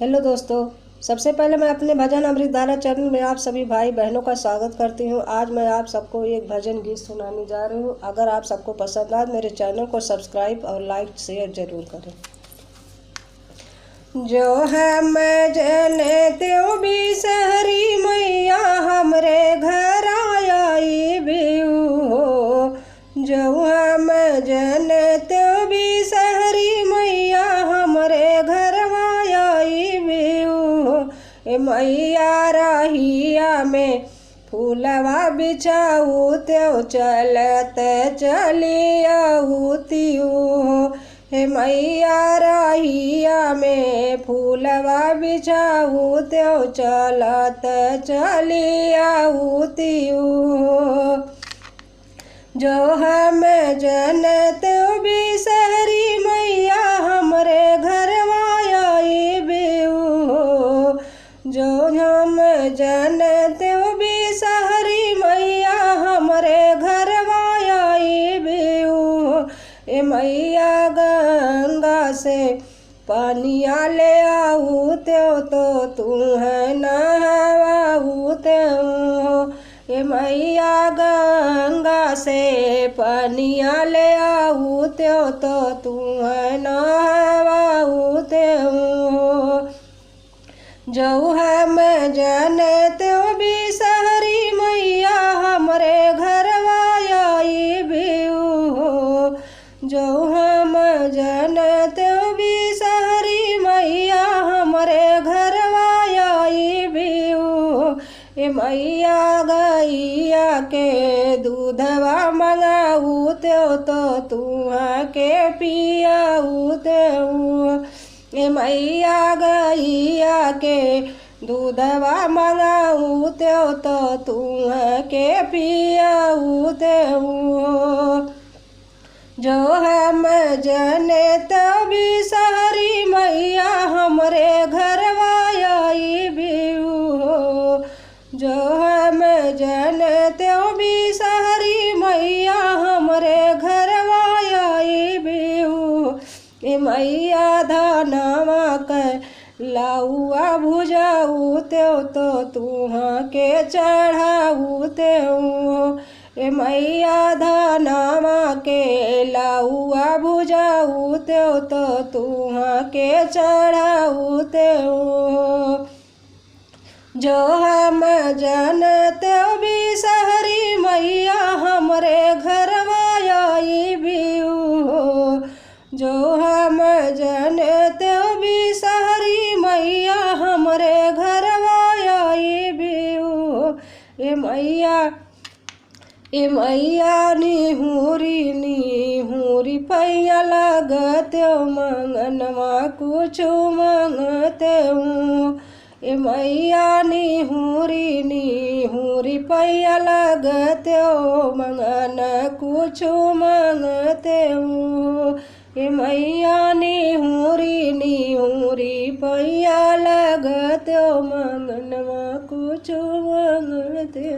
Hello दोस्तों। सबसे पहले मैं अपने भजन अमृतधारा चैनल में आप सभी भाई बहनों का स्वागत करती हूँ। आज मैं आप सबको एक भजन गीत सुनाने जा रही हूँ। अगर आप सबको पसंद आए मेरे चैनल को सब्सक्राइब और लाइक शेयर जरूर करें। जो है मैं जने त्यों भी शहरी मैया हमरे घर आई भी हो। जो है मैं जने त्यों भी शहरी मैया हमरे घर आई भी हो। ए मैया रहिया में फूलवा बिछाऊ त्यों चलत चली आऊ तियो। हे मैया रहिया में फूलवा बिछाऊ त्यों चलत चली आऊ तियो। जो हम जनते भी शहरी मैया हमरे घर आई बेऊ। जो हम जनते भी शहरी मैया हमरे घर आई बेऊ। ए मैया गंगा से पानिया ले आऊ त्यों तो तू है नहवाऊ त्यों। ए मैया गंगा से पानिया ले आऊ त्यों तो तू है नहवाऊ त्यों। जो है मैं जने त्यों भी शहरी मैया हमरे घर आई बेऊ। जो हम जनते भी शहरी मैया हमरे घर आई बेऊ। ए मैया गैया के दूधवा मंगाऊ त्यों तो तू के पियाऊ त्यों। ए मैया गैया के दूधवा मंगाऊ त्यों तो तू के पियाऊ त्यों। जो हम जने तभी शहरी मैया हमरे घर आई बेऊ। जो हम जने भी शहरी मैया हमरे घर आई बेऊ। ए मैया धनवा के लाउआ भुजाऊ त्यों तो तू के चढ़ाऊ त्यों। ए मैया धनवा के लाउआ भुजाऊ त्यों तो तू के चढ़ाऊ त्यों। जो हम जनते भी शहरी मैया हमरे घर आई बेऊ। जो हम जनते भी शहरी मैया हमरे घर आई बेऊ। ए मैया निहुरी पैया लगते मंगनवा कुछ मंगते। ए मैया निहुरी पैया लगते मंगन कुछ मंगते। ए मैया निहुरी पैया लगते मंगनवा कुछ मंगते।